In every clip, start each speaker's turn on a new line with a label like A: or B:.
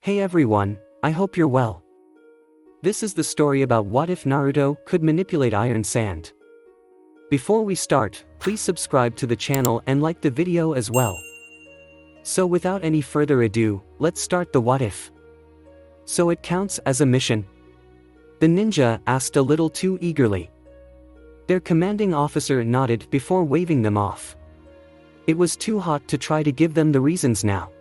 A: Hey everyone, I hope you're well. This is the story about what if Naruto could manipulate iron sand. Before we start, please subscribe to the channel and like the video as well. So without any further ado, let's start the what if. So it counts as a mission? The ninja asked a little too eagerly. Their commanding officer nodded before waving them off. It was too hot to try to give them the reasons now.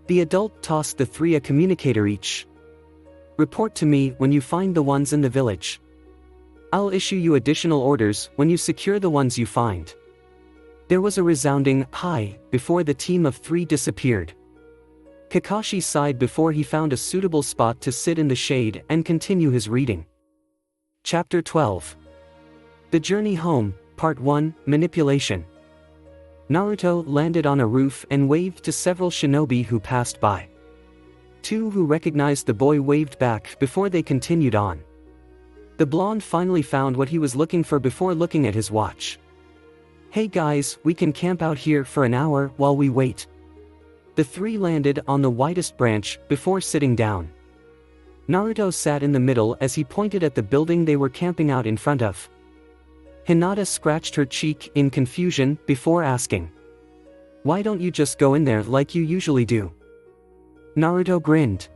A: The adult tossed the three a communicator each. Report to me when you find the ones in the village. I'll issue you additional orders when you secure the ones you find. There was a resounding "hi" before the team of three disappeared. Kakashi sighed before he found a suitable spot to sit in the shade and continue his reading. Chapter 12. The Journey Home, Part 1, Manipulation. Naruto landed on a roof and waved to several shinobi who passed by. Two who recognized the boy waved back before they continued on. The blonde finally found what he was looking for before looking at his watch. Hey guys, we can camp out here for an hour while we wait. The three landed on the widest branch before sitting down. Naruto sat in the middle as he pointed at the building they were camping out in front of. Hinata scratched her cheek in confusion before asking, "Why don't you just go in there like you usually do?" Naruto grinned.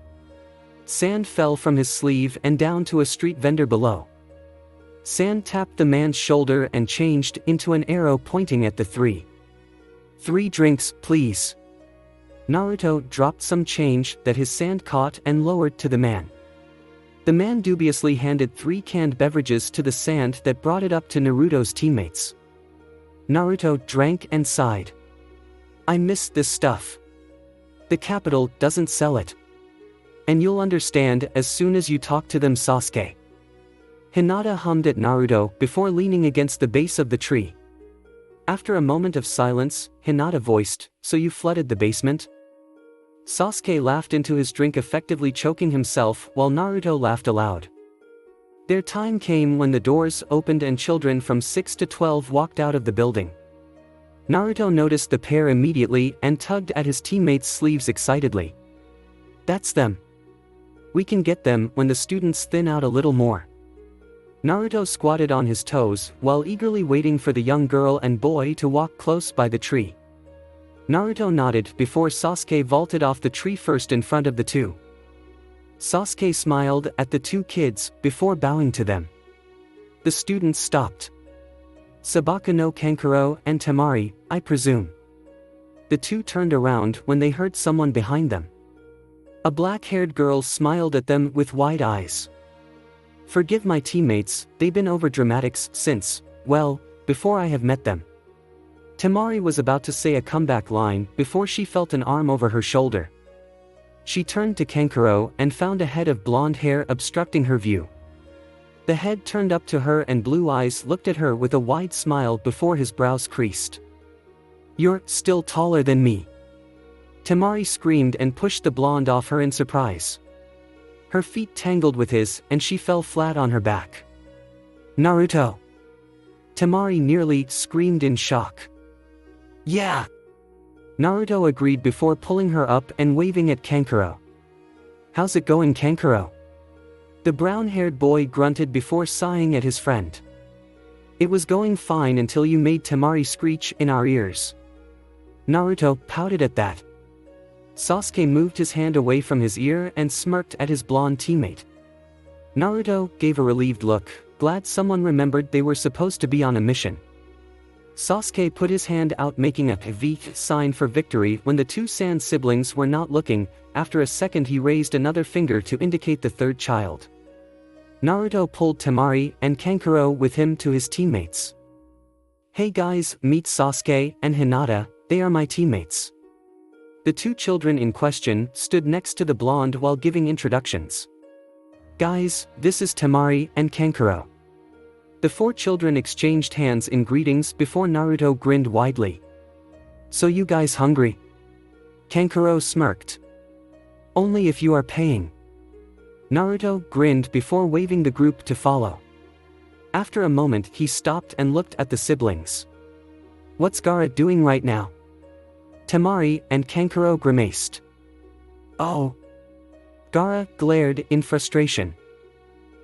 A: Sand fell from his sleeve and down to a street vendor below. Sand tapped the man's shoulder and changed into an arrow pointing at the three. "3 drinks, please." Naruto dropped some change that his sand caught and lowered to the man. The man dubiously handed 3 canned beverages to the sand that brought it up to Naruto's teammates. Naruto drank and sighed. "I missed this stuff. The capital doesn't sell it. And you'll understand as soon as you talk to them, Sasuke." Hinata hummed at Naruto before leaning against the base of the tree. After a moment of silence, Hinata voiced, "So you flooded the basement?" Sasuke laughed into his drink, effectively choking himself while Naruto laughed aloud. Their time came when the doors opened and children from 6 to 12 walked out of the building. Naruto noticed the pair immediately and tugged at his teammates' sleeves excitedly. "That's them. We can get them when the students thin out a little more." Naruto squatted on his toes while eagerly waiting for the young girl and boy to walk close by the tree. Naruto nodded before Sasuke vaulted off the tree first in front of the two. Sasuke smiled at the 2 kids before bowing to them. The students stopped. "Sabaka no Kankuro and Temari, I presume." The 2 turned around when they heard someone behind them. A black-haired girl smiled at them with wide eyes. "Forgive my teammates, they've been overdramatics since, well, before I have met them." Temari was about to say a comeback line before she felt an arm over her shoulder. She turned to Kankuro and found a head of blonde hair obstructing her view. The head turned up to her and blue eyes looked at her with a wide smile before his brows creased. "You're still taller than me." Temari screamed and pushed the blonde off her in surprise. Her feet tangled with his and she fell flat on her back. "Naruto!" Temari nearly screamed in shock. "Yeah!" Naruto agreed before pulling her up and waving at Kankuro. "How's it going, Kankuro?" The brown-haired boy grunted before sighing at his friend. "It was going fine until you made Temari screech in our ears." Naruto pouted at that. Sasuke moved his hand away from his ear and smirked at his blonde teammate. Naruto gave a relieved look, glad someone remembered they were supposed to be on a mission. Sasuke put his hand out making a V sign for victory when the 2 Sand siblings were not looking. After a second he raised another finger to indicate the 3rd child. Naruto pulled Temari and Kankuro with him to his teammates. "Hey guys, meet Sasuke and Hinata, they are my teammates." The 2 children in question stood next to the blonde while giving introductions. "Guys, this is Temari and Kankuro." The 4 children exchanged hands in greetings before Naruto grinned widely. "So you guys hungry?" Kankuro smirked. "Only if you are paying." Naruto grinned before waving the group to follow. After a moment he stopped and looked at the siblings. "What's Gaara doing right now?" Temari and Kankuro grimaced. "Oh, Gaara glared in frustration.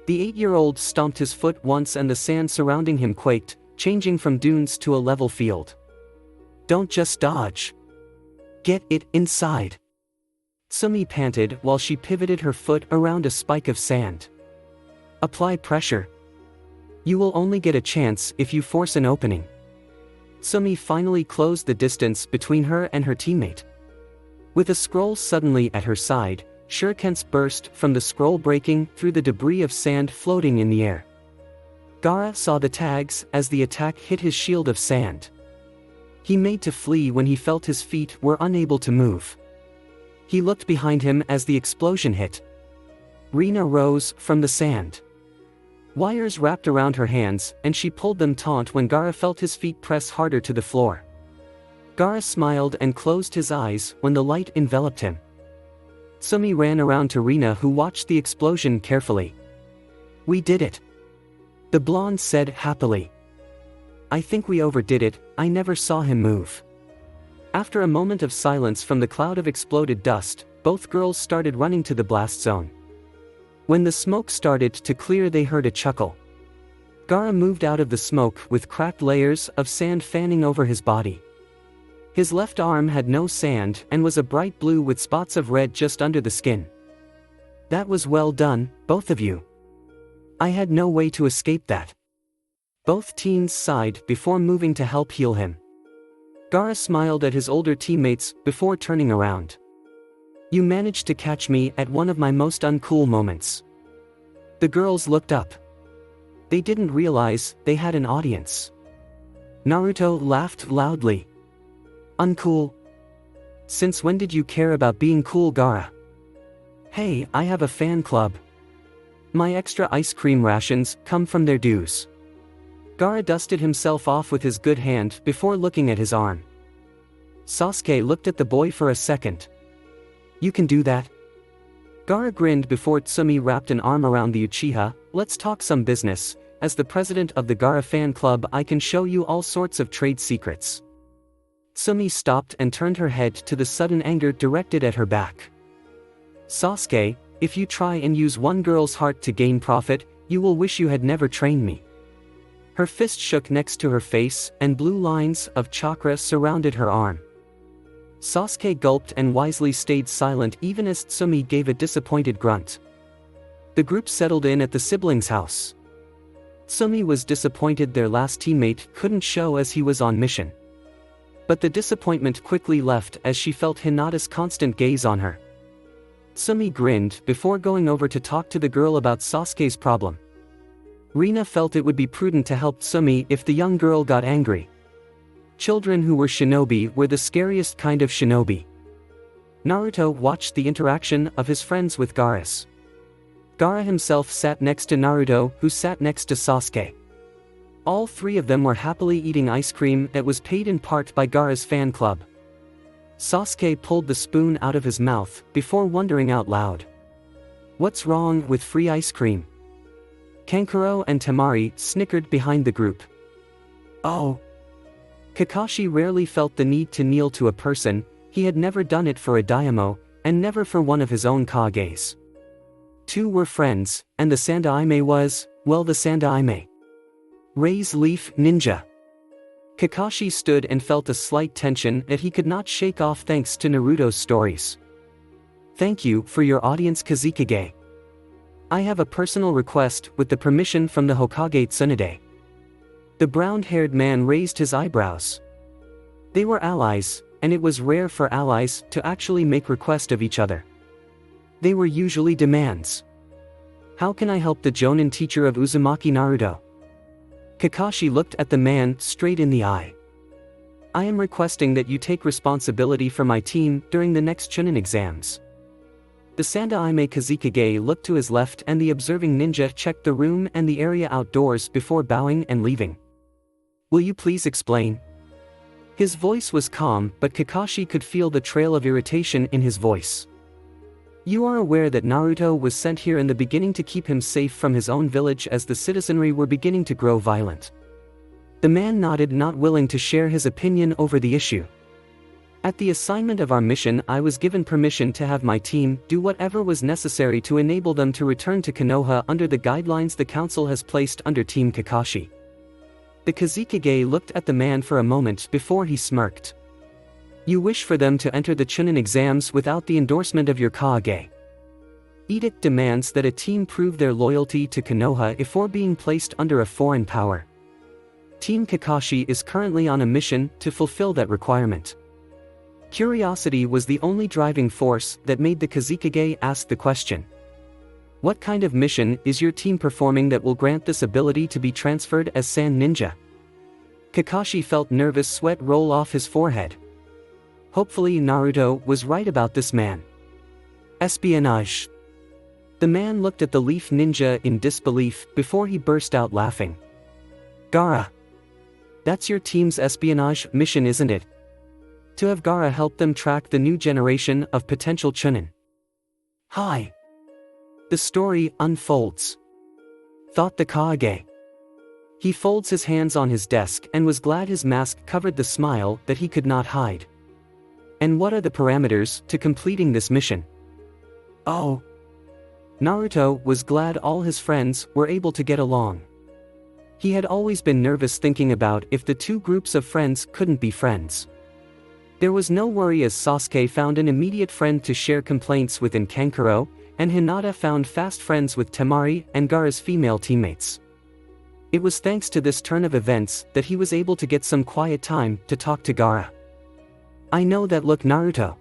A: The 8-year-old stomped his foot once and the sand surrounding him quaked, changing from dunes to a level field. Don't just dodge. Get it inside. Sumi panted while she pivoted her foot around a spike of sand. Apply pressure. You will only get a chance if you force an opening. Sumi finally closed the distance between her and her teammate. With a scroll suddenly at her side, shurikens burst from the scroll breaking through the debris of sand floating in the air. Gaara saw the tags as the attack hit his shield of sand. He made to flee when he felt his feet were unable to move. He looked behind him as the explosion hit. Rina rose from the sand. Wires wrapped around her hands, and she pulled them taut when Gaara felt his feet press harder to the floor. Gaara smiled and closed his eyes when the light enveloped him. Sumi ran around to Rina, who watched the explosion carefully. We did it. The blonde said happily. I think we overdid it, I never saw him move. After a moment of silence from the cloud of exploded dust, both girls started running to the blast zone. When the smoke started to clear, they heard a chuckle. Gaara moved out of the smoke with cracked layers of sand fanning over his body. His left arm had no sand and was a bright blue with spots of red just under the skin. That was well done, both of you. I had no way to escape that. Both teens sighed before moving to help heal him. Gaara smiled at his older teammates before turning around. You managed to catch me at one of my most uncool moments. The girls looked up. They didn't realize they had an audience. Naruto laughed loudly. Uncool? Since when did you care about being cool, Gaara? Hey, I have a fan club. My extra ice cream rations come from their dues. Gaara dusted himself off with his good hand before looking at his arm. Sasuke looked at the boy for a second. You can do that? Gaara grinned before Tsumi wrapped an arm around the Uchiha. Let's talk some business. As the president of the Gaara fan club, I can show you all sorts of trade secrets. Tsumi stopped and turned her head to the sudden anger directed at her back. Sasuke, if you try and use one girl's heart to gain profit, you will wish you had never trained me. Her fist shook next to her face, and blue lines of chakra surrounded her arm. Sasuke gulped and wisely stayed silent even as Tsumi gave a disappointed grunt. The group settled in at the siblings' house. Tsumi was disappointed their last teammate couldn't show as he was on mission. But the disappointment quickly left as she felt Hinata's constant gaze on her. Tsumi grinned before going over to talk to the girl about Sasuke's problem. Rina felt it would be prudent to help Tsumi if the young girl got angry. Children who were shinobi were the scariest kind of shinobi. Naruto watched the interaction of his friends with Gaara. Gaara himself sat next to Naruto, who sat next to Sasuke. All three of them were happily eating ice cream that was paid in part by Gaara's fan club. Sasuke pulled the spoon out of his mouth before wondering out loud. What's wrong with free ice cream? Kankuro and Temari snickered behind the group. Oh. Kakashi rarely felt the need to kneel to a person. He had never done it for a daimyo, and never for one of his own kages. Two were friends, and the sandaime was, well, the sandaime. Raise leaf ninja. Kakashi stood and felt a slight tension that he could not shake off thanks to Naruto's stories. Thank you for your audience, Kazekage. I have a personal request with the permission from the Hokage Tsunade. The brown-haired man raised his eyebrows. They were allies, and it was rare for allies to actually make request of each other. They were usually demands. How can I help the Jonin teacher of Uzumaki Naruto? Kakashi looked at the man straight in the eye. I am requesting that you take responsibility for my team during the next Chunin exams. The sandaime Kazekage looked to his left and the observing ninja checked the room and the area outdoors before bowing and leaving. Will you please explain? His voice was calm, but Kakashi could feel the trail of irritation in his voice. You are aware that Naruto was sent here in the beginning to keep him safe from his own village as the citizenry were beginning to grow violent. The man nodded, not willing to share his opinion over the issue. At the assignment of our mission, I was given permission to have my team do whatever was necessary to enable them to return to Konoha under the guidelines the council has placed under Team Kakashi. The Kazekage looked at the man for a moment before he smirked. You wish for them to enter the Chunin exams without the endorsement of your Kage. Edict demands that a team prove their loyalty to Konoha before being placed under a foreign power. Team Kakashi is currently on a mission to fulfill that requirement. Curiosity was the only driving force that made the Kazekage ask the question. What kind of mission is your team performing that will grant this ability to be transferred as Sand Ninja? Kakashi felt nervous sweat roll off his forehead. Hopefully Naruto was right about this man. Espionage. The man looked at the Leaf Ninja in disbelief before he burst out laughing. Gaara. That's your team's espionage mission, isn't it? To have Gaara help them track the new generation of potential Chunin. Hi. The story unfolds. Thought the Kage. He folds his hands on his desk and was glad his mask covered the smile that he could not hide. And what are the parameters to completing this mission? Oh. Naruto was glad all his friends were able to get along. He had always been nervous thinking about if the two groups of friends couldn't be friends. There was no worry as Sasuke found an immediate friend to share complaints with in Kankuro, and Hinata found fast friends with Temari and Gaara's female teammates. It was thanks to this turn of events that he was able to get some quiet time to talk to Gaara. I know that look, Naruto.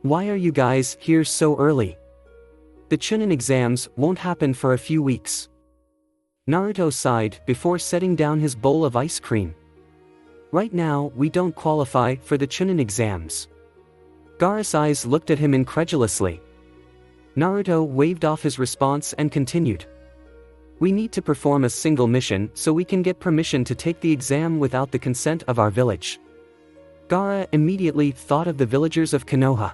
A: Why are you guys here so early? The Chunin exams won't happen for a few weeks. Naruto sighed before setting down his bowl of ice cream. Right now, we don't qualify for the Chunin exams. Gaara's eyes looked at him incredulously. Naruto waved off his response and continued. We need to perform a single mission so we can get permission to take the exam without the consent of our village. Gaara immediately thought of the villagers of Konoha.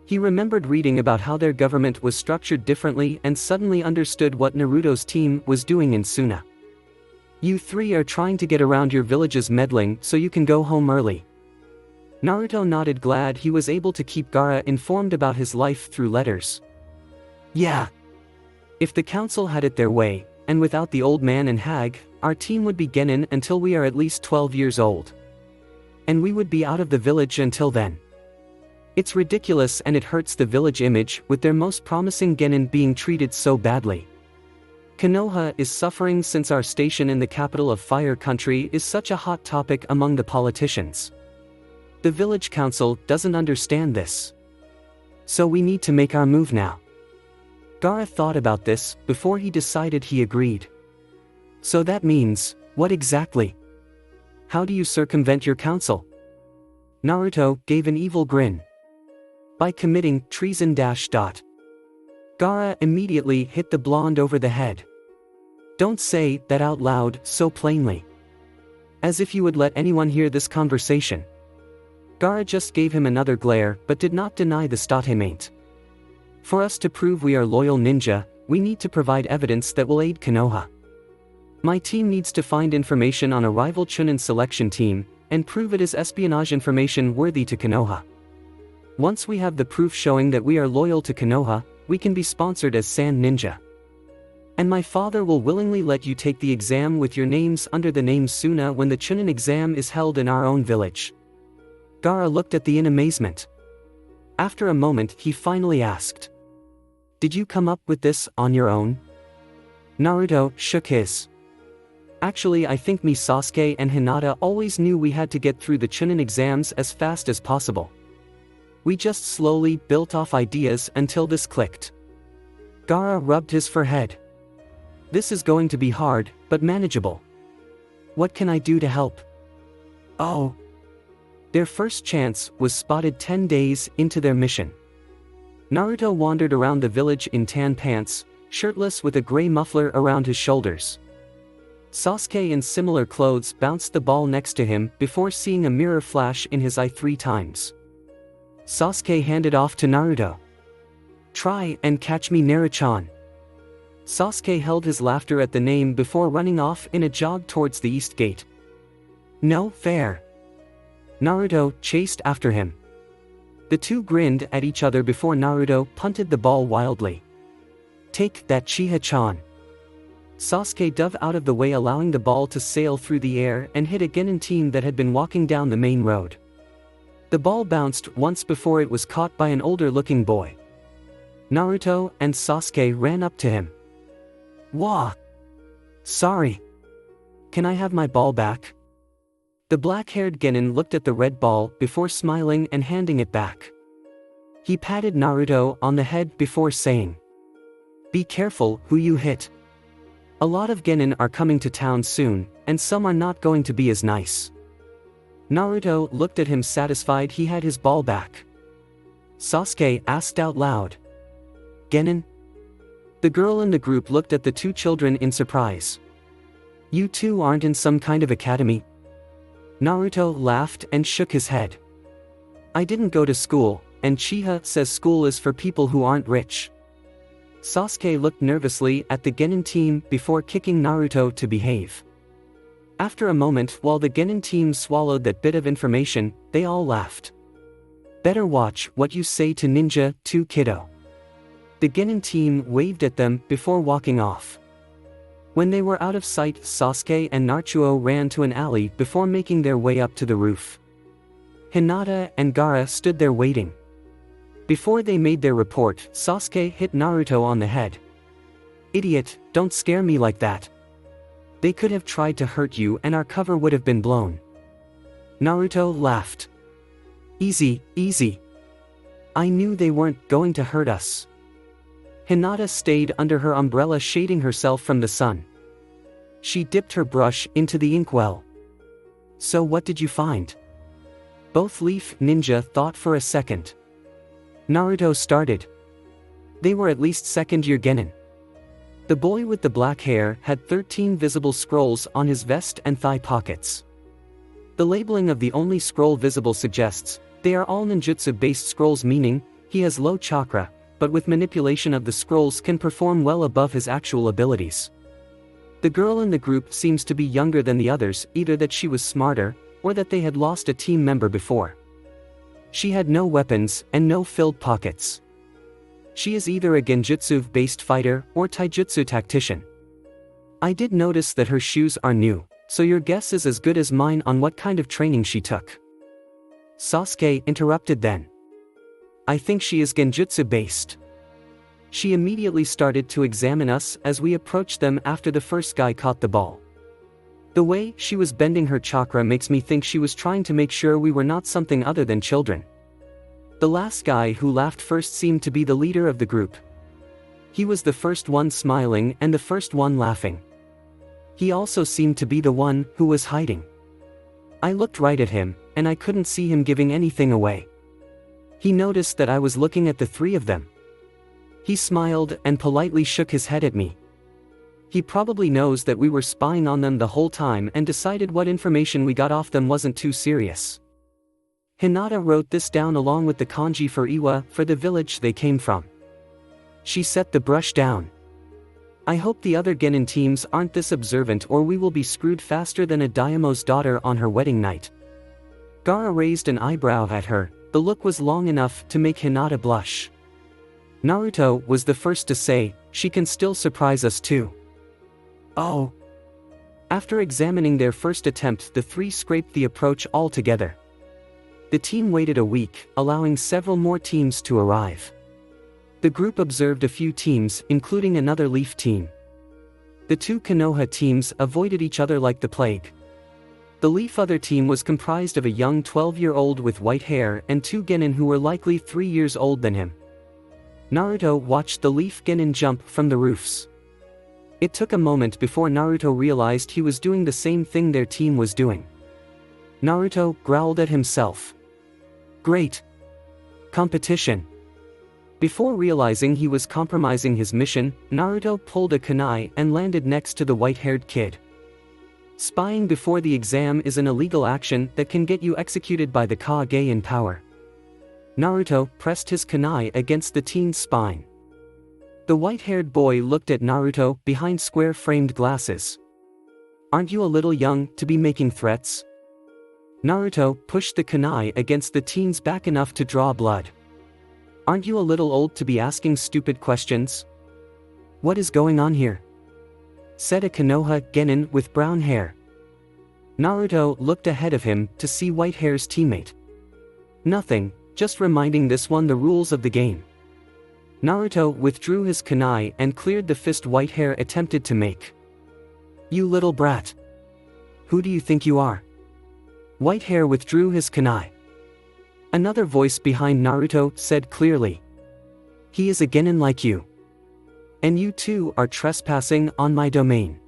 A: He remembered reading about how their government was structured differently and suddenly understood what Naruto's team was doing in Suna. You three are trying to get around your village's meddling so you can go home early. Naruto nodded, glad he was able to keep Gaara informed about his life through letters. Yeah. If the council had it their way, and without the old man and hag, our team would be genin until we are at least 12 years old. And we would be out of the village until then. It's ridiculous and it hurts the village image with their most promising genin being treated so badly. Konoha is suffering since our station in the capital of Fire Country is such a hot topic among the politicians. The village council doesn't understand this. So we need to make our move now. Gaara thought about this before he decided he agreed. So that means, what exactly? How do you circumvent your council? Naruto gave an evil grin. By committing treason. Gaara immediately hit the blonde over the head. Don't say that out loud so plainly. As if you would let anyone hear this conversation. Gaara just gave him another glare but did not deny the statement. For us to prove we are loyal ninja, we need to provide evidence that will aid Konoha. My team needs to find information on a rival Chunin selection team, and prove it is espionage information worthy to Konoha. Once we have the proof showing that we are loyal to Konoha, we can be sponsored as Sand Ninja. And my father will willingly let you take the exam with your names under the name Suna when the Chunin exam is held in our own village. Gaara looked at the in amazement. After a moment he finally asked. Did you come up with this on your own? Naruto shook his. Actually, I think me, Sasuke and Hinata always knew we had to get through the Chunin exams as fast as possible. We just slowly built off ideas until this clicked. Gaara rubbed his forehead. This is going to be hard, but manageable. What can I do to help? Oh. Their first chance was spotted 10 days into their mission. Naruto wandered around the village in tan pants, shirtless with a gray muffler around his shoulders. Sasuke in similar clothes bounced the ball next to him before seeing a mirror flash in his eye 3 times. Sasuke handed off to Naruto. Try and catch me, Naruto-chan. Sasuke held his laughter at the name before running off in a jog towards the east gate. No fair. Naruto chased after him. The two grinned at each other before Naruto punted the ball wildly. "Take that, Chiha-chan." Sasuke dove out of the way, allowing the ball to sail through the air and hit a Genin team that had been walking down the main road. The ball bounced once before it was caught by an older-looking boy. Naruto and Sasuke ran up to him. "Wah! Sorry. Can I have my ball back?" The black-haired Genin looked at the red ball before smiling and handing it back. He patted Naruto on the head before saying, "Be careful who you hit. A lot of Genin are coming to town soon, and some are not going to be as nice." Naruto looked at him, satisfied he had his ball back. Sasuke asked out loud, "Genin?" The girl in the group looked at the two children in surprise. "You two aren't in some kind of academy?" Naruto laughed and shook his head. "I didn't go to school, and Chiha says school is for people who aren't rich." Sasuke looked nervously at the Genin team before kicking Naruto to behave. After a moment, while the Genin team swallowed that bit of information, they all laughed. "Better watch what you say to Ninja 2, kiddo." The Genin team waved at them before walking off. When they were out of sight, Sasuke and Naruto ran to an alley before making their way up to the roof. Hinata and Gaara stood there waiting. Before they made their report, Sasuke hit Naruto on the head. "Idiot, don't scare me like that. They could have tried to hurt you and our cover would have been blown." Naruto laughed. "Easy, easy. I knew they weren't going to hurt us." Hinata stayed under her umbrella, shading herself from the sun. She dipped her brush into the inkwell. "So what did you find?" Both Leaf Ninja thought for a second. Naruto started. "They were at least second-year Genin." The boy with the black hair had 13 visible scrolls on his vest and thigh pockets. The labeling of the only scroll visible suggests they are all ninjutsu-based scrolls, meaning he has low chakra, but with manipulation of the scrolls can perform well above his actual abilities. The girl in the group seems to be younger than the others, either that she was smarter, or that they had lost a team member before. She had no weapons and no filled pockets. She is either a genjutsu-based fighter or taijutsu tactician. I did notice that her shoes are new, so your guess is as good as mine on what kind of training she took." Sasuke interrupted then. "I think she is genjutsu-based. She immediately started to examine us as we approached them after the first guy caught the ball. The way she was bending her chakra makes me think she was trying to make sure we were not something other than children." The last guy who laughed first seemed to be the leader of the group. He was the first one smiling and the first one laughing. He also seemed to be the one who was hiding. I looked right at him, and I couldn't see him giving anything away. He noticed that I was looking at the three of them. He smiled and politely shook his head at me. He probably knows that we were spying on them the whole time and decided what information we got off them wasn't too serious. Hinata wrote this down along with the kanji for Iwa for the village they came from. She set the brush down. "I hope the other Genin teams aren't this observant, or we will be screwed faster than a daimo's daughter on her wedding night." Gaara raised an eyebrow at her. The look was long enough to make Hinata blush. Naruto was the first to say, "She can still surprise us too." "Oh." After examining their first attempt, the three scraped the approach all together. The team waited a week, allowing several more teams to arrive. The group observed a few teams, including another Leaf team. The two Konoha teams avoided each other like the plague. The Leaf other team was comprised of a young 12-year-old with white hair and two Genin who were likely 3 years old than him. Naruto watched the Leaf Genin jump from the roofs. It took a moment before Naruto realized he was doing the same thing their team was doing. Naruto growled at himself. Great competition. Before realizing he was compromising his mission, Naruto pulled a kunai and landed next to the white-haired kid. Spying before the exam is an illegal action that can get you executed by the Kage in power. Naruto pressed his kunai against the teen's spine. The white-haired boy looked at Naruto behind square-framed glasses. "Aren't you a little young to be making threats?" Naruto pushed the kunai against the teen's back enough to draw blood. "Aren't you a little old to be asking stupid questions? What is going on here?" said a Konoha genin with brown hair. Naruto looked ahead of him to see white hair's teammate. "Nothing, just reminding this one the rules of the game." Naruto withdrew his kunai and cleared the fist white hair attempted to make. "You little brat. Who do you think you are?" White hair withdrew his kunai. Another voice behind Naruto said clearly. "He is a genin like you. And you too are trespassing on my domain."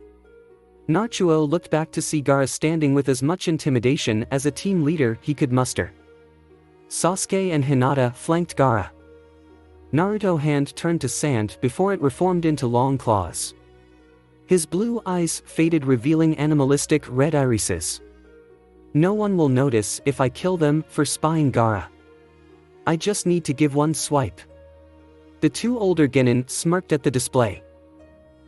A: Naruto looked back to see Gaara standing with as much intimidation as a team leader he could muster. Sasuke and Hinata flanked Gaara. Naruto's hand turned to sand before it reformed into long claws. His blue eyes faded, revealing animalistic red irises. "No one will notice if I kill them for spying Gaara. I just need to give one swipe." The two older genin smirked at the display.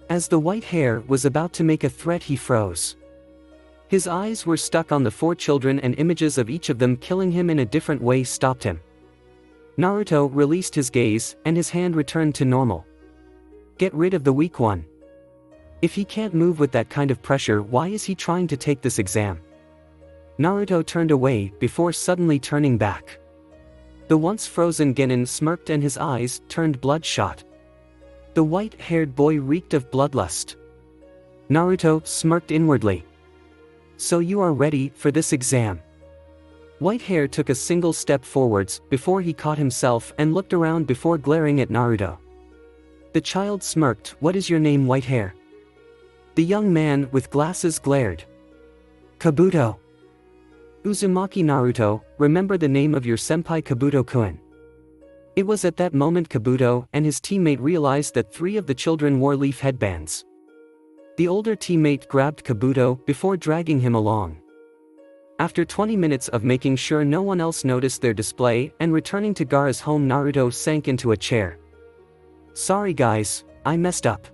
A: As the white hair was about to make a threat, he froze. His eyes were stuck on the four children, and images of each of them killing him in a different way stopped him. Naruto released his gaze and his hand returned to normal. "Get rid of the weak one. If he can't move with that kind of pressure, why is he trying to take this exam?" Naruto turned away before suddenly turning back. The once frozen genin smirked and his eyes turned bloodshot. The white-haired boy reeked of bloodlust. Naruto smirked inwardly. "So you are ready for this exam?" Whitehair took a single step forwards before he caught himself and looked around before glaring at Naruto. The child smirked. "What is your name, Whitehair?" The young man with glasses glared. "Kabuto." "Uzumaki Naruto, remember the name of your senpai Kabuto-kun." It was at that moment Kabuto and his teammate realized that 3 of the children wore leaf headbands. The older teammate grabbed Kabuto before dragging him along. After 20 minutes of making sure no one else noticed their display and returning to Gaara's home, Naruto sank into a chair. "Sorry guys, I messed up.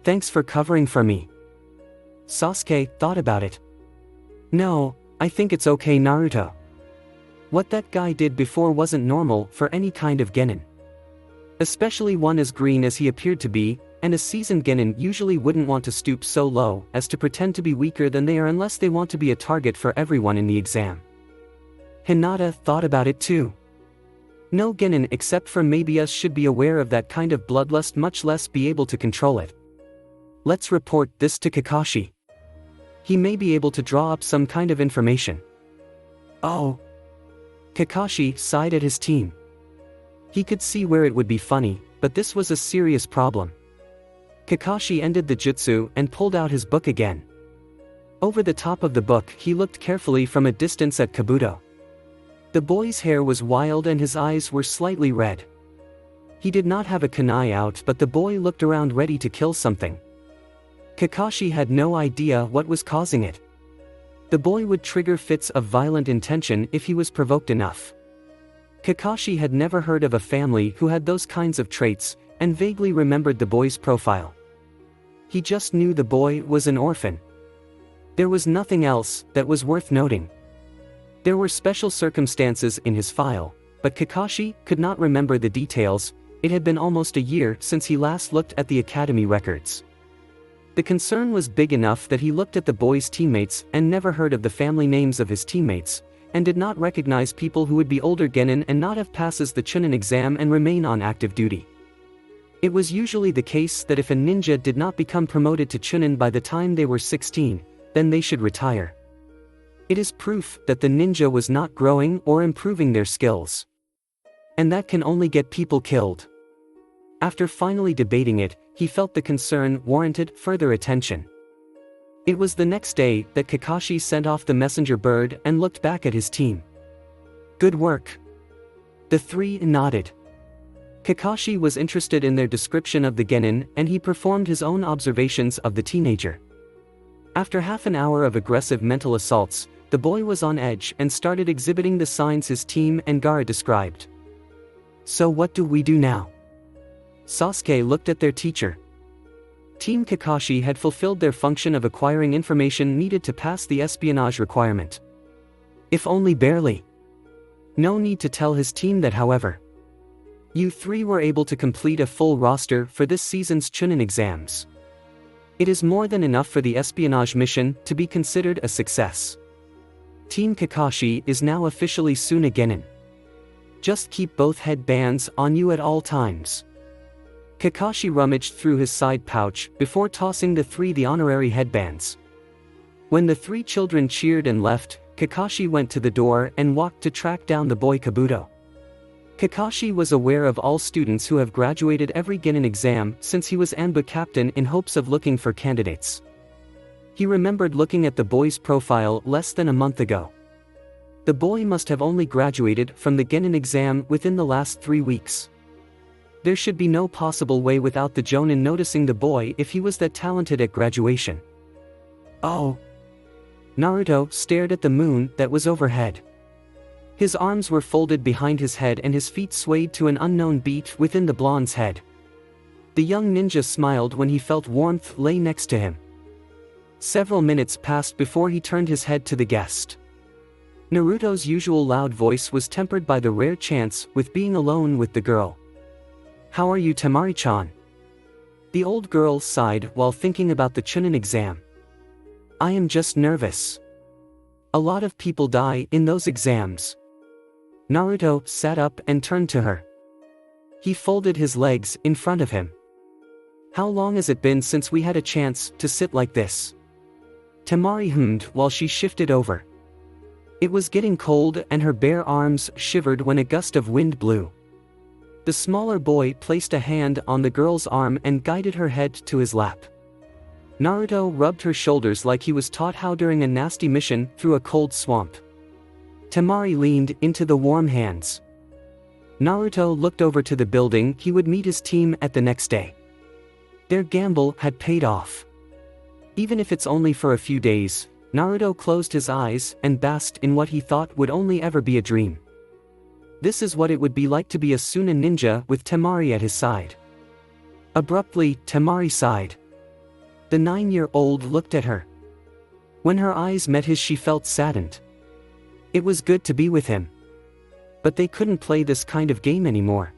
A: Thanks for covering for me." Sasuke thought about it. "No, I think it's okay, Naruto. What that guy did before wasn't normal for any kind of genin. Especially one as green as he appeared to be, and a seasoned genin usually wouldn't want to stoop so low as to pretend to be weaker than they are unless they want to be a target for everyone in the exam." Hinata thought about it too. No genin except for maybe us should be aware of that kind of bloodlust, much less be able to control it. "Let's report this to Kakashi. He may be able to draw up some kind of information." "Oh." Kakashi sighed at his team. He could see where it would be funny, but this was a serious problem. Kakashi ended the jutsu and pulled out his book again. Over the top of the book, he looked carefully from a distance at Kabuto. The boy's hair was wild and his eyes were slightly red. He did not have a kunai out, but the boy looked around ready to kill something. Kakashi had no idea what was causing it. The boy would trigger fits of violent intention if he was provoked enough. Kakashi had never heard of a family who had those kinds of traits, and vaguely remembered the boy's profile. He just knew the boy was an orphan. There was nothing else that was worth noting. There were special circumstances in his file, but Kakashi could not remember the details. It had been almost a year since he last looked at the academy records. The concern was big enough that he looked at the boy's teammates and never heard of the family names of his teammates, and did not recognize people who would be older genin and not have passes the Chunin exam and remain on active duty. It was usually the case that if a ninja did not become promoted to Chunin by the time they were 16, then they should retire. It is proof that the ninja was not growing or improving their skills. And that can only get people killed. After finally debating it, he felt the concern warranted further attention. It was the next day that Kakashi sent off the messenger bird and looked back at his team. "Good work." The 3 nodded. Kakashi was interested in their description of the genin, and he performed his own observations of the teenager. After half an hour of aggressive mental assaults, the boy was on edge and started exhibiting the signs his team and Gaara described. "So what do we do now?" Sasuke looked at their teacher. Team Kakashi had fulfilled their function of acquiring information needed to pass the espionage requirement. If only barely. No need to tell his team that, however. You three were able to complete a full roster for this season's Chunin exams. It is more than enough for the espionage mission to be considered a success. Team Kakashi is now officially Sunagenin. Just keep both headbands on you at all times. Kakashi rummaged through his side pouch before tossing the three the honorary headbands. When the three children cheered and left, Kakashi went to the door and walked to track down the boy Kabuto. Kakashi was aware of all students who have graduated every Genin exam since he was ANBU captain in hopes of looking for candidates. He remembered looking at the boy's profile less than a month ago. The boy must have only graduated from the Genin exam within the last 3 weeks. There should be no possible way without the Jonin noticing the boy if he was that talented at graduation. Oh! Naruto stared at the moon that was overhead. His arms were folded behind his head and his feet swayed to an unknown beat within the blonde's head. The young ninja smiled when he felt warmth lay next to him. Several minutes passed before he turned his head to the guest. Naruto's usual loud voice was tempered by the rare chance with being alone with the girl. "How are you, Temari-chan?" The old girl sighed while thinking about the Chunin exam. "I am just nervous. A lot of people die in those exams." Naruto sat up and turned to her. He folded his legs in front of him. "How long has it been since we had a chance to sit like this?" Temari hummed while she shifted over. It was getting cold and her bare arms shivered when a gust of wind blew. The smaller boy placed a hand on the girl's arm and guided her head to his lap. Naruto rubbed her shoulders like he was taught how during a nasty mission through a cold swamp. Temari leaned into the warm hands. Naruto looked over to the building he would meet his team at the next day. Their gamble had paid off. Even if it's only for a few days, Naruto closed his eyes and basked in what he thought would only ever be a dream. This is what it would be like to be a Sunin ninja with Temari at his side. Abruptly, Temari sighed. The 9-year-old looked at her. When her eyes met his, she felt saddened. It was good to be with him. But they couldn't play this kind of game anymore.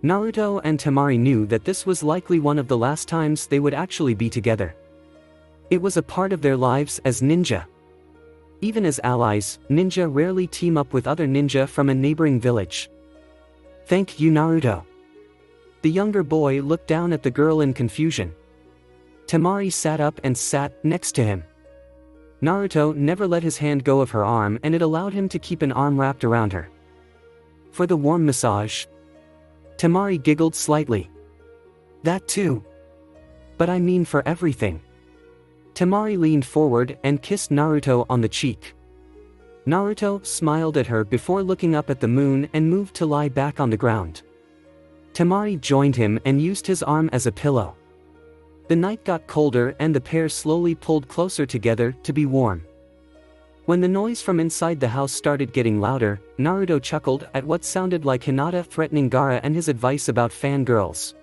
A: Naruto and Temari knew that this was likely one of the last times they would actually be together. It was a part of their lives as ninja. Even as allies, ninja rarely team up with other ninja from a neighboring village. "Thank you, Naruto." The younger boy looked down at the girl in confusion. Temari sat up and sat next to him. Naruto never let his hand go of her arm and it allowed him to keep an arm wrapped around her. "For the warm massage?" Temari giggled slightly. "That too. But I mean for everything." Temari leaned forward and kissed Naruto on the cheek. Naruto smiled at her before looking up at the moon and moved to lie back on the ground. Temari joined him and used his arm as a pillow. The night got colder and the pair slowly pulled closer together to be warm. When the noise from inside the house started getting louder, Naruto chuckled at what sounded like Hinata threatening Gaara and his advice about fangirls.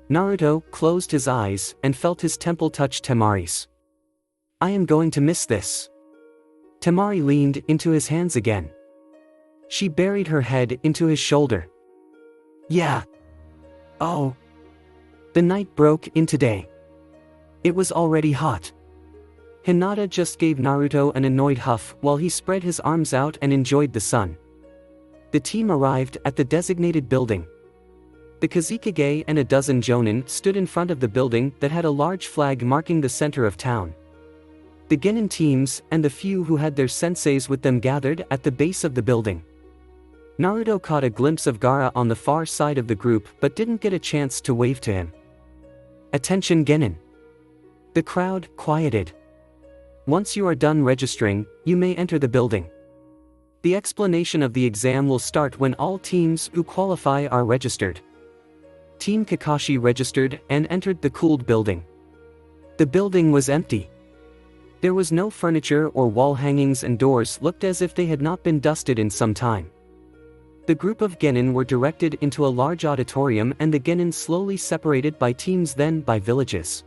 A: Naruto closed his eyes and felt his temple touch Temari's. "I am going to miss this." Temari leaned into his hands again. She buried her head into his shoulder. "Yeah. Oh." The night broke into day. It was already hot. Hinata just gave Naruto an annoyed huff while he spread his arms out and enjoyed the sun. The team arrived at the designated building. The Kazekage and a dozen Jonin stood in front of the building that had a large flag marking the center of town. The Genin teams and the few who had their senseis with them gathered at the base of the building. Naruto caught a glimpse of Gaara on the far side of the group but didn't get a chance to wave to him. "Attention Genin." The crowd quieted. "Once you are done registering, you may enter the building. The explanation of the exam will start when all teams who qualify are registered." Team Kakashi registered and entered the cooled building. The building was empty. There was no furniture or wall hangings and doors looked as if they had not been dusted in some time. The group of Genin were directed into a large auditorium and the Genin slowly separated by teams then by villages.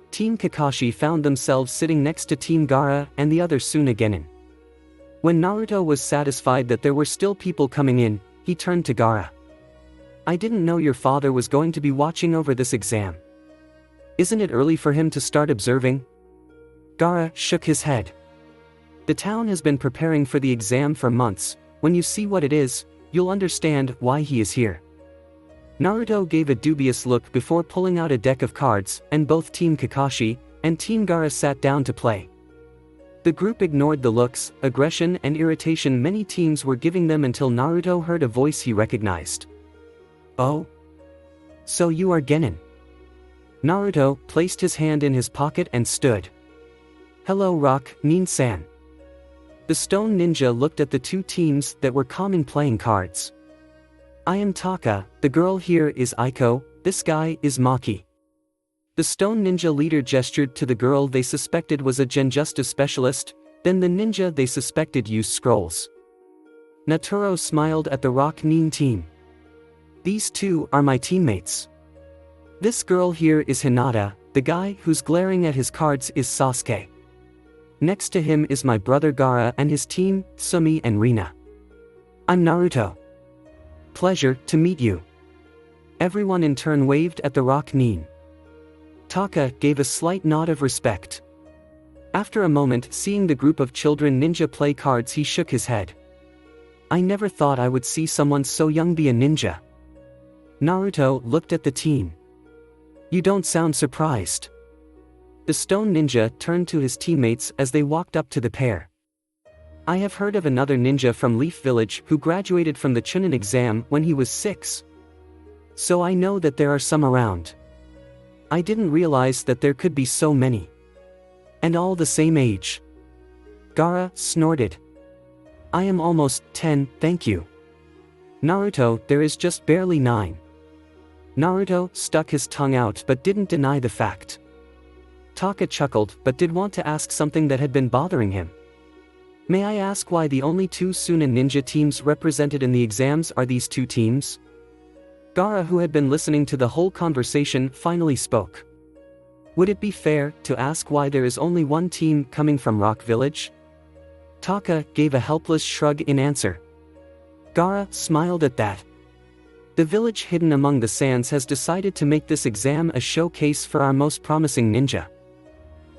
A: Team Kakashi found themselves sitting next to Team Gaara and the other Suna Genin. When Naruto was satisfied that there were still people coming in, he turned to Gaara. I didn't know your father was going to be watching over this exam. Isn't it early for him to start observing? Gaara shook his head. The town has been preparing for the exam for months. When you see what it is, you'll understand why he is here. Naruto gave a dubious look before pulling out a deck of cards, and both Team Kakashi and Team Gaara sat down to play. The group ignored the looks, aggression and irritation many teams were giving them until Naruto heard a voice he recognized. Oh? So you are Genin. Naruto placed his hand in his pocket and stood. Hello Rock, Nin-san. The stone ninja looked at the two teams that were calming playing cards. I am Taka, the girl here is Aiko, this guy is Maki. The stone ninja leader gestured to the girl they suspected was a genjutsu specialist, then the ninja they suspected used scrolls. Naturo smiled at the Rock Nin team. These two are my teammates. This girl here is Hinata, the guy who's glaring at his cards is Sasuke. Next to him is my brother Gaara and his team, Sumi and Rina. I'm Naruto. Pleasure to meet you. Everyone in turn waved at the Rock Nin. Taka gave a slight nod of respect. After a moment, seeing the group of children ninja play cards, he shook his head. I never thought I would see someone so young be a ninja. Naruto looked at the team. You don't sound surprised. The stone ninja turned to his teammates as they walked up to the pair. I have heard of another ninja from Leaf Village who graduated from the Chunin exam when he was 6. So I know that there are some around. I didn't realize that there could be so many. And all the same age. Gaara snorted. I am almost 10, thank you. Naruto, there is just barely 9. Naruto stuck his tongue out but didn't deny the fact. Taka chuckled but did want to ask something that had been bothering him. May I ask why the only two Sunin ninja teams represented in the exams are these two teams? Gaara, who had been listening to the whole conversation, finally spoke. Would it be fair to ask why there is only one team coming from Rock Village? Taka gave a helpless shrug in answer. Gaara smiled at that. The village hidden among the sands has decided to make this exam a showcase for our most promising ninja.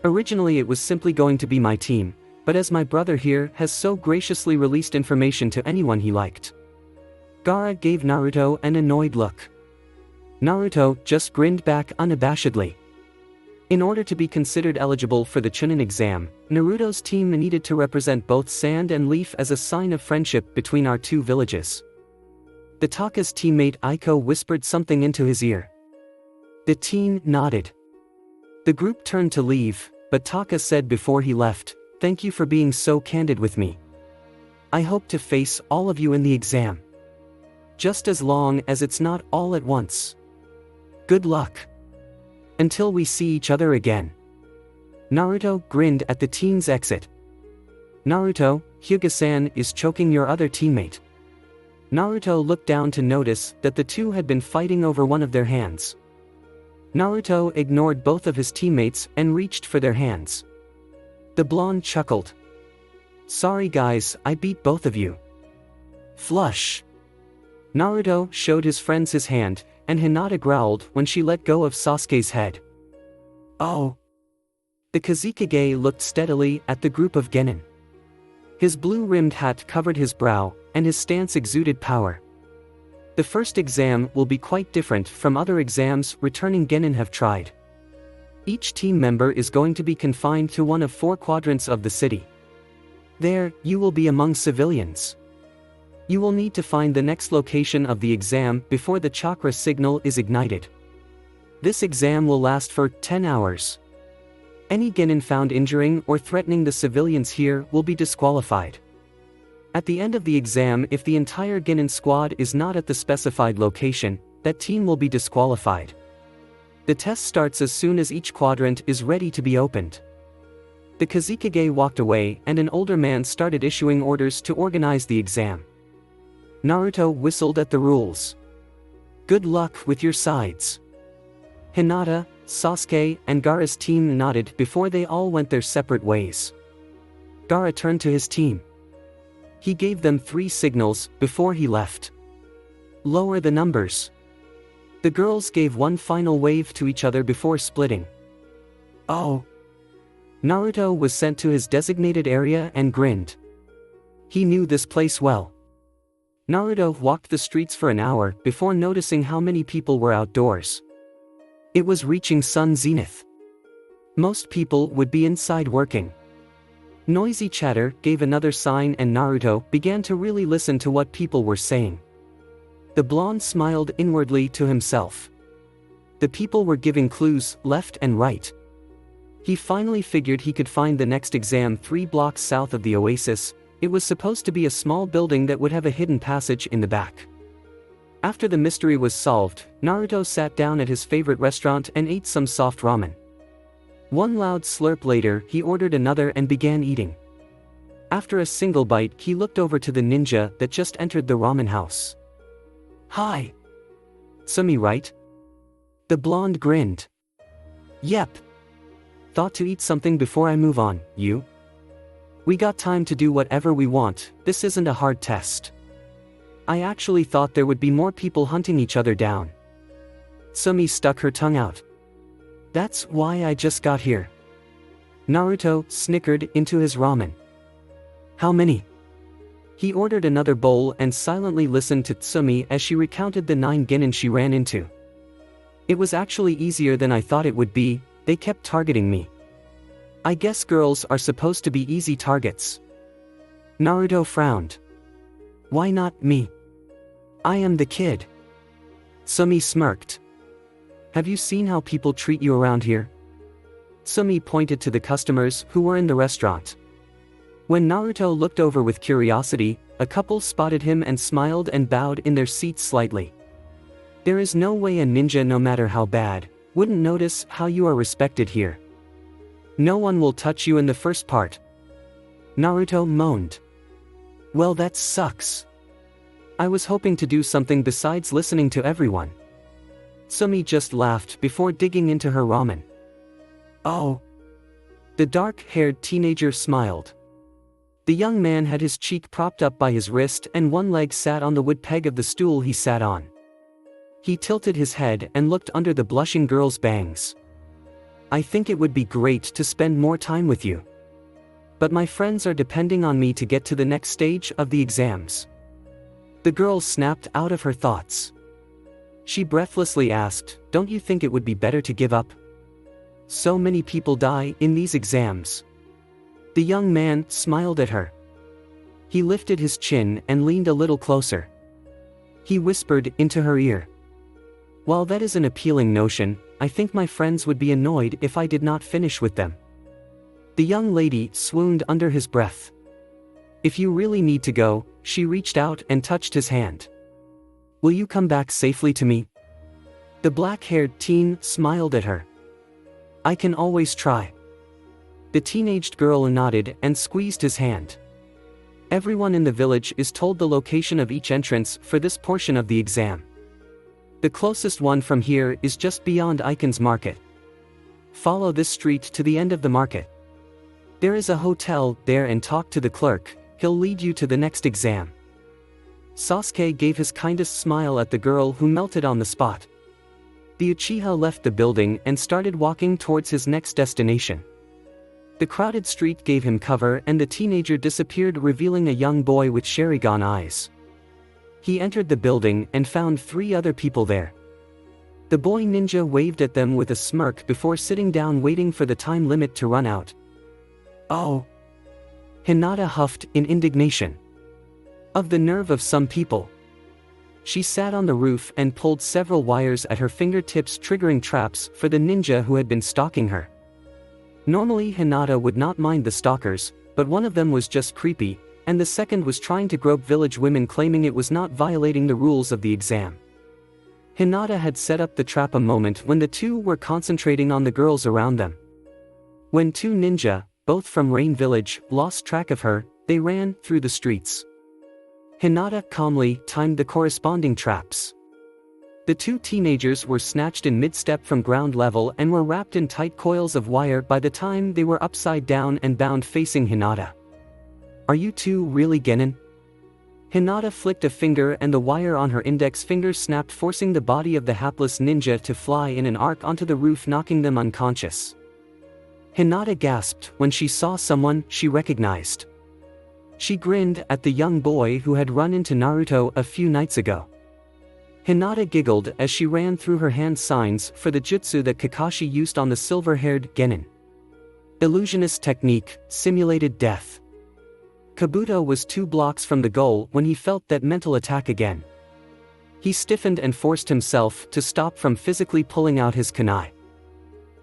A: Originally it was simply going to be my team, but as my brother here has so graciously released information to anyone he liked. Gaara gave Naruto an annoyed look. Naruto just grinned back unabashedly. In order to be considered eligible for the Chunin exam, Naruto's team needed to represent both Sand and Leaf as a sign of friendship between our two villages. The Taka's teammate Aiko whispered something into his ear. The teen nodded. The group turned to leave, but Taka said before he left, "Thank you for being so candid with me. I hope to face all of you in the exam. Just as long as it's not all at once. Good luck. Until we see each other again." Naruto grinned at the teen's exit. Naruto, Hyuga-san is choking your other teammate. Naruto looked down to notice that the two had been fighting over one of their hands. Naruto ignored both of his teammates and reached for their hands. The blonde chuckled. Sorry guys, I beat both of you. Flush. Naruto showed his friends his hand, and Hinata growled when she let go of Sasuke's head. Oh. The Kazekage looked steadily at the group of Genin. His blue-rimmed hat covered his brow, and his stance exuded power. The first exam will be quite different from other exams returning Genin have tried. Each team member is going to be confined to one of 4 quadrants of the city. There, you will be among civilians. You will need to find the next location of the exam before the chakra signal is ignited. This exam will last for 10 hours. Any Genin found injuring or threatening the civilians here will be disqualified. At the end of the exam, if the entire Genin squad is not at the specified location, that team will be disqualified. The test starts as soon as each quadrant is ready to be opened. The Kazekage walked away and an older man started issuing orders to organize the exam. Naruto whistled at the rules. Good luck with your sides. Hinata, Sasuke, and Gaara's team nodded before they all went their separate ways. Gaara turned to his team. He gave them 3 signals before he left. Lower the numbers. The girls gave one final wave to each other before splitting. Oh. Naruto was sent to his designated area and grinned. He knew this place well. Naruto walked the streets for an hour before noticing how many people were outdoors. It was reaching sun zenith. Most people would be inside working. Noisy chatter gave another sign and Naruto began to really listen to what people were saying. The blonde smiled inwardly to himself. The people were giving clues left and right. He finally figured he could find the next exam 3 blocks south of the oasis. It was supposed to be a small building that would have a hidden passage in the back. After the mystery was solved, Naruto sat down at his favorite restaurant and ate some soft ramen. One loud slurp later, he ordered another and began eating. After a single bite, he looked over to the ninja that just entered the ramen house. Hi. Sumi, right? The blonde grinned. Yep. Thought to eat something before I move on, you? We got time to do whatever we want, this isn't a hard test. I actually thought there would be more people hunting each other down. Sumi stuck her tongue out. That's why I just got here. Naruto snickered into his ramen. How many? He ordered another bowl and silently listened to Tsumi as she recounted the 9 genin she ran into. It was actually easier than I thought it would be, they kept targeting me. I guess girls are supposed to be easy targets. Naruto frowned. Why not me? I am the kid. Tsumi smirked. Have you seen how people treat you around here? Tsumi pointed to the customers who were in the restaurant. When Naruto looked over with curiosity, a couple spotted him and smiled and bowed in their seats slightly. There is no way a ninja, no matter how bad, wouldn't notice how you are respected here. No one will touch you in the first part. Naruto moaned. Well, that sucks. I was hoping to do something besides listening to everyone. Sumi just laughed before digging into her ramen. Oh. The dark-haired teenager smiled. The young man had his cheek propped up by his wrist and one leg sat on the wood peg of the stool he sat on. He tilted his head and looked under the blushing girl's bangs. I think it would be great to spend more time with you. But my friends are depending on me to get to the next stage of the exams. The girl snapped out of her thoughts. She breathlessly asked, don't you think it would be better to give up? So many people die in these exams. The young man smiled at her. He lifted his chin and leaned a little closer. He whispered into her ear. While that is an appealing notion, I think my friends would be annoyed if I did not finish with them. The young lady swooned under his breath. If you really need to go, she reached out and touched his hand. Will you come back safely to me? The black-haired teen smiled at her. I can always try. The teenaged girl nodded and squeezed his hand. Everyone in the village is told the location of each entrance for this portion of the exam. The closest one from here is just beyond Icon's market. Follow this street to the end of the market. There is a hotel there and talk to the clerk, he'll lead you to the next exam. Sasuke gave his kindest smile at the girl who melted on the spot. The Uchiha left the building and started walking towards his next destination. The crowded street gave him cover and the teenager disappeared, revealing a young boy with Sharingan eyes. He entered the building and found 3 other people there. The boy ninja waved at them with a smirk before sitting down waiting for the time limit to run out. Oh! Hinata huffed in indignation. Of the nerve of some people. She sat on the roof and pulled several wires at her fingertips, triggering traps for the ninja who had been stalking her. Normally Hinata would not mind the stalkers, but one of them was just creepy, and the second was trying to grope village women, claiming it was not violating the rules of the exam. Hinata had set up the trap a moment when the two were concentrating on the girls around them. When 2 ninja, both from Rain Village, lost track of her, they ran through the streets. Hinata calmly timed the corresponding traps. The 2 teenagers were snatched in mid-step from ground level and were wrapped in tight coils of wire by the time they were upside down and bound facing Hinata. Are you 2 really genin? Hinata flicked a finger and the wire on her index finger snapped, forcing the body of the hapless ninja to fly in an arc onto the roof, knocking them unconscious. Hinata gasped when she saw someone she recognized. She grinned at the young boy who had run into Naruto a few nights ago. Hinata giggled as she ran through her hand signs for the jutsu that Kakashi used on the silver-haired genin. Illusionist technique, simulated death. Kabuto was 2 blocks from the goal when he felt that mental attack again. He stiffened and forced himself to stop from physically pulling out his kunai.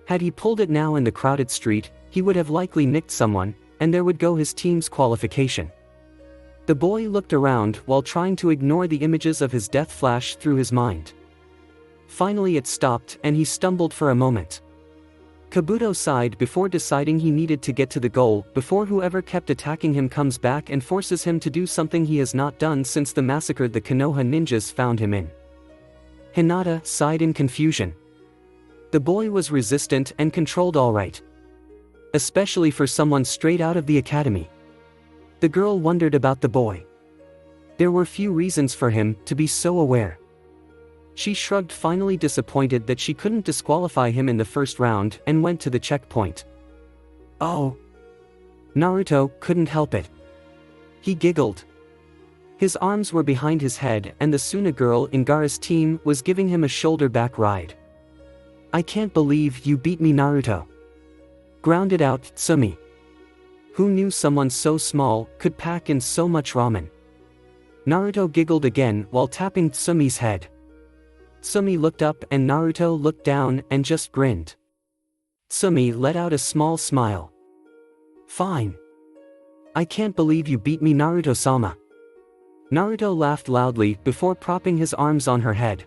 A: Had he pulled it now in the crowded street, he would have likely nicked someone, and there would go his team's qualification. The boy looked around while trying to ignore the images of his death flash through his mind. Finally it stopped and he stumbled for a moment. Kabuto sighed before deciding he needed to get to the goal before whoever kept attacking him comes back and forces him to do something he has not done since the massacre the Konoha ninjas found him in. Hinata sighed in confusion. The boy was resistant and controlled all right. Especially for someone straight out of the academy. The girl wondered about the boy. There were few reasons for him to be so aware. She shrugged, finally disappointed that she couldn't disqualify him in the first round, and went to the checkpoint. Oh. Naruto couldn't help it. He giggled. His arms were behind his head and the Suna girl in Gaara's team was giving him a shoulder-back ride. I can't believe you beat me, Naruto. Grounded out, Tsumi. Who knew someone so small could pack in so much ramen? Naruto giggled again while tapping Tsumi's head. Tsumi looked up and Naruto looked down and just grinned. Tsumi let out a small smile. Fine. I can't believe you beat me, Naruto-sama. Naruto laughed loudly before propping his arms on her head.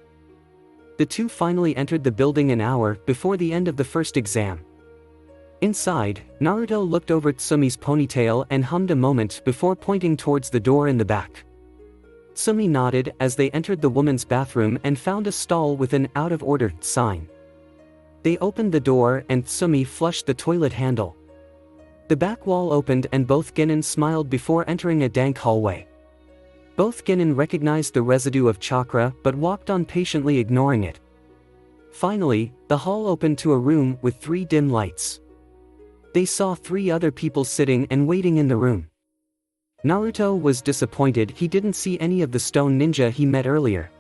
A: The two finally entered the building an hour before the end of the first exam. Inside, Naruto looked over Tsumi's ponytail and hummed a moment before pointing towards the door in the back. Tsumi nodded as they entered the woman's bathroom and found a stall with an out-of-order sign. They opened the door and Tsumi flushed the toilet handle. The back wall opened and both genin smiled before entering a dank hallway. Both genin recognized the residue of chakra but walked on patiently, ignoring it. Finally, the hall opened to a room with 3 dim lights. They saw 3 other people sitting and waiting in the room. Naruto was disappointed he didn't see any of the stone ninja he met earlier.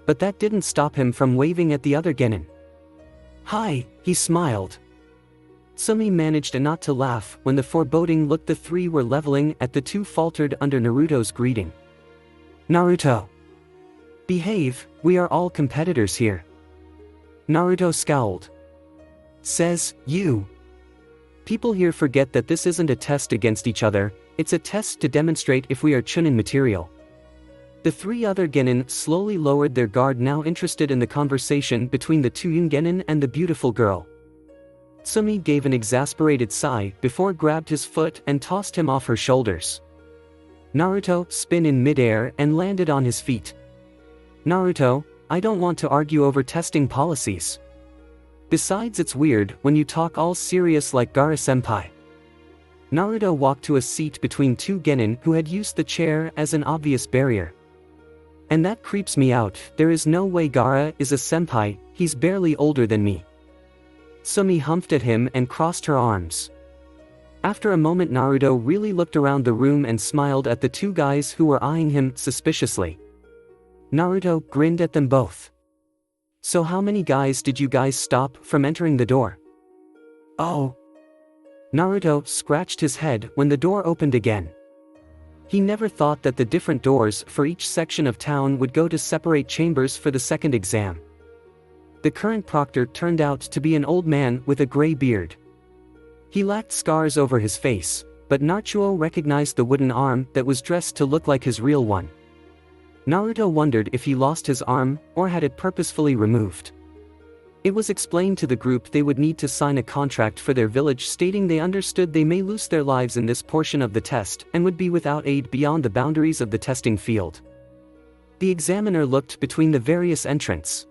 A: But that didn't stop him from waving at the other genin. Hi, he smiled. Tsumi managed not to laugh when the foreboding look the 3 were leveling at the 2 faltered under Naruto's greeting. Naruto. Behave, we are all competitors here. Naruto scowled. Says, you. People here forget that this isn't a test against each other, it's a test to demonstrate if we are Chunin material. The 3 other genin slowly lowered their guard, now interested in the conversation between the 2 genin and the beautiful girl. Tsumi gave an exasperated sigh before grabbed his foot and tossed him off her shoulders. Naruto spun in midair and landed on his feet. Naruto, I don't want to argue over testing policies. Besides, it's weird when you talk all serious like Gaara-senpai. Naruto walked to a seat between 2 genin who had used the chair as an obvious barrier. And that creeps me out, there is no way Gaara is a senpai, he's barely older than me. Tsumi humphed at him and crossed her arms. After a moment Naruto really looked around the room and smiled at the 2 guys who were eyeing him suspiciously. Naruto grinned at them both. So how many guys did you guys stop from entering the door? Oh. Naruto scratched his head when the door opened again. He never thought that the different doors for each section of town would go to separate chambers for the second exam. The current proctor turned out to be an old man with a gray beard. He lacked scars over his face, but Naruto recognized the wooden arm that was dressed to look like his real one. Naruto wondered if he lost his arm or had it purposefully removed. It was explained to the group they would need to sign a contract for their village stating they understood they may lose their lives in this portion of the test and would be without aid beyond the boundaries of the testing field. The examiner looked between the various entrants.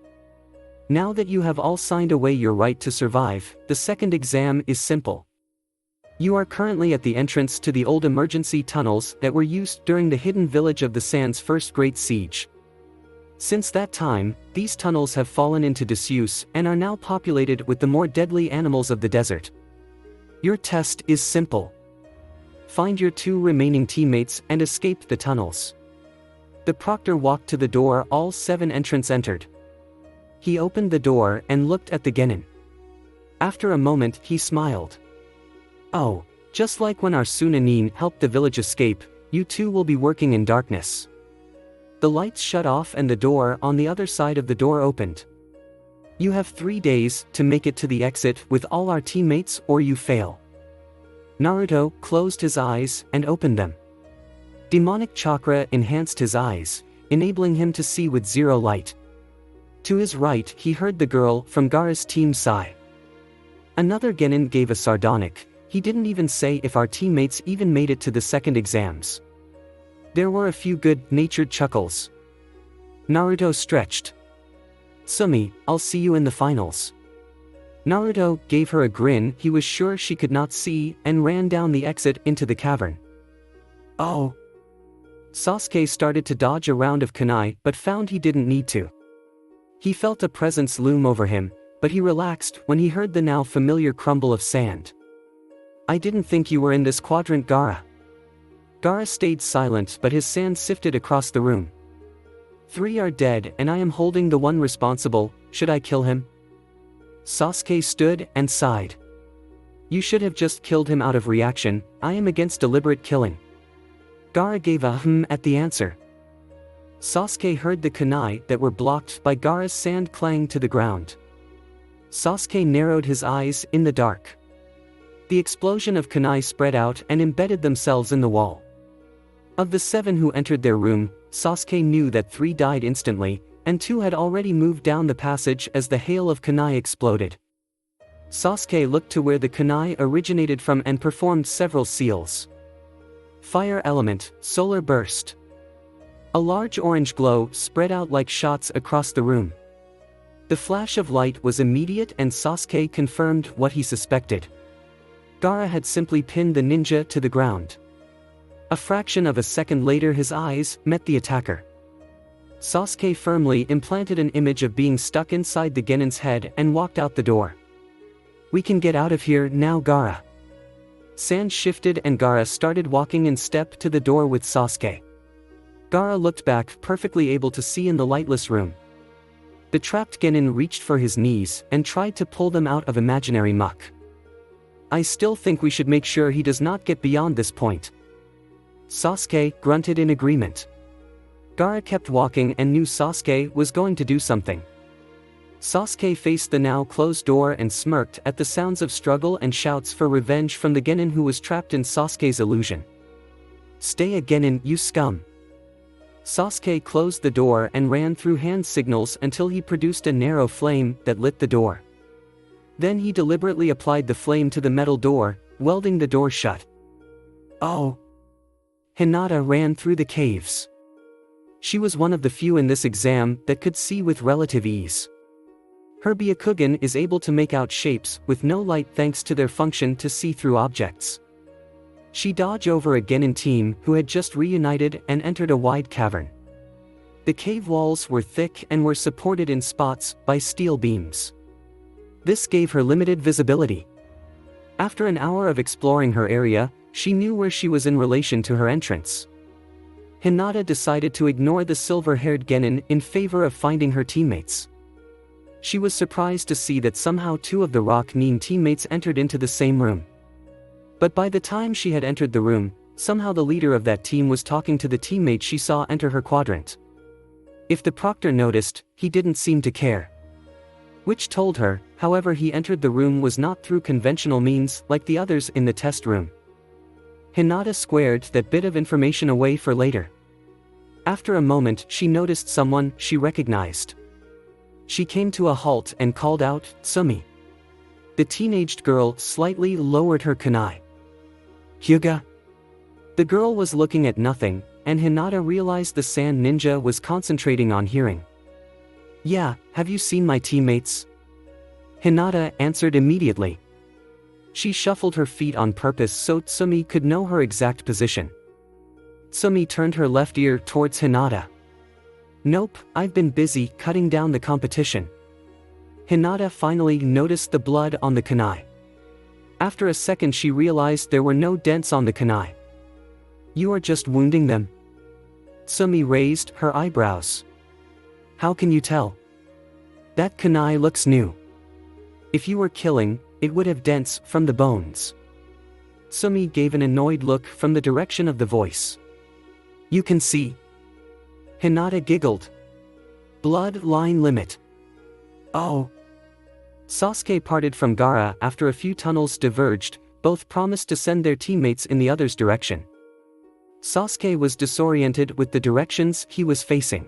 A: Now that you have all signed away your right to survive, the second exam is simple. You are currently at the entrance to the old emergency tunnels that were used during the hidden village of the Sand's first great siege. Since that time, these tunnels have fallen into disuse and are now populated with the more deadly animals of the desert. Your test is simple. Find your 2 remaining teammates and escape the tunnels. The proctor walked to the door all 7 entrants entered. He opened the door and looked at the genin. After a moment he smiled. Oh, just like when our Sunanin helped the village escape, you 2 will be working in darkness. The lights shut off and the door on the other side of the door opened. You have 3 days to make it to the exit with all our teammates or you fail. Naruto closed his eyes and opened them. Demonic chakra enhanced his eyes, enabling him to see with 0 light. To his right he heard the girl from Gaara's team sigh. Another genin gave a sardonic, he didn't even say if our teammates even made it to the second exams. There were a few good-natured chuckles. Naruto stretched. Sumi, I'll see you in the finals. Naruto gave her a grin he was sure she could not see and ran down the exit into the cavern. Oh! Sasuke started to dodge a round of kunai but found he didn't need to. He felt a presence loom over him, but he relaxed when he heard the now familiar crumble of sand. I didn't think you were in this quadrant, Gaara. Gaara stayed silent but his sand sifted across the room. 3 are dead and I am holding the one responsible, should I kill him? Sasuke stood and sighed. You should have just killed him out of reaction, I am against deliberate killing. Gaara gave a at the answer. Sasuke heard the kunai that were blocked by Gaara's sand clang to the ground. Sasuke narrowed his eyes in the dark. The explosion of kunai spread out and embedded themselves in the wall. Of the 7 who entered their room, Sasuke knew that 3 died instantly, and 2 had already moved down the passage as the hail of kunai exploded. Sasuke looked to where the kunai originated from and performed several seals. Fire element, solar burst. A large orange glow spread out like shots across the room. The flash of light was immediate and Sasuke confirmed what he suspected. Gaara had simply pinned the ninja to the ground. A fraction of a second later his eyes met the attacker. Sasuke firmly implanted an image of being stuck inside the genin's head and walked out the door. We can get out of here now, Gaara. Sand shifted and Gaara started walking in step to the door with Sasuke. Gaara looked back, perfectly able to see in the lightless room. The trapped genin reached for his knees and tried to pull them out of imaginary muck. I still think we should make sure he does not get beyond this point. Sasuke grunted in agreement. Gaara kept walking and knew Sasuke was going to do something. Sasuke faced the now closed door and smirked at the sounds of struggle and shouts for revenge from the genin who was trapped in Sasuke's illusion. Stay a genin, you scum. Sasuke closed the door and ran through hand signals until he produced a narrow flame that lit the door. Then he deliberately applied the flame to the metal door, welding the door shut. Oh! Hinata ran through the caves. She was one of the few in this exam that could see with relative ease. Her Byakugan is able to make out shapes with no light thanks to their function to see through objects. She dodged over a genin team who had just reunited and entered a wide cavern. The cave walls were thick and were supported in spots by steel beams. This gave her limited visibility. After an hour of exploring her area, she knew where she was in relation to her entrance. Hinata decided to ignore the silver-haired genin in favor of finding her teammates. She was surprised to see that somehow 2 of the Rock Nin teammates entered into the same room. But by the time she had entered the room, somehow the leader of that team was talking to the teammate she saw enter her quadrant. If the proctor noticed, he didn't seem to care. Which told her, however, he entered the room was not through conventional means like the others in the test room. Hinata squared that bit of information away for later. After a moment she noticed someone she recognized. She came to a halt and called out, Sumi. The teenaged girl slightly lowered her kunai. Hyuga? The girl was looking at nothing, and Hinata realized the sand ninja was concentrating on hearing. Yeah, have you seen my teammates? Hinata answered immediately. She shuffled her feet on purpose so Tsumi could know her exact position. Tsumi turned her left ear towards Hinata. "Nope, I've been busy cutting down the competition." Hinata finally noticed the blood on the kunai. After a second she realized there were no dents on the kunai. "You are just wounding them?" Tsumi raised her eyebrows. "How can you tell? That kunai looks new. If you were killing, it would have dents from the bones." Tsumi gave an annoyed look from the direction of the voice. "You can see." Hinata giggled. "Blood line limit." "Oh." Sasuke parted from Gaara after a few tunnels diverged, both promised to send their teammates in the other's direction. Sasuke was disoriented with the directions he was facing.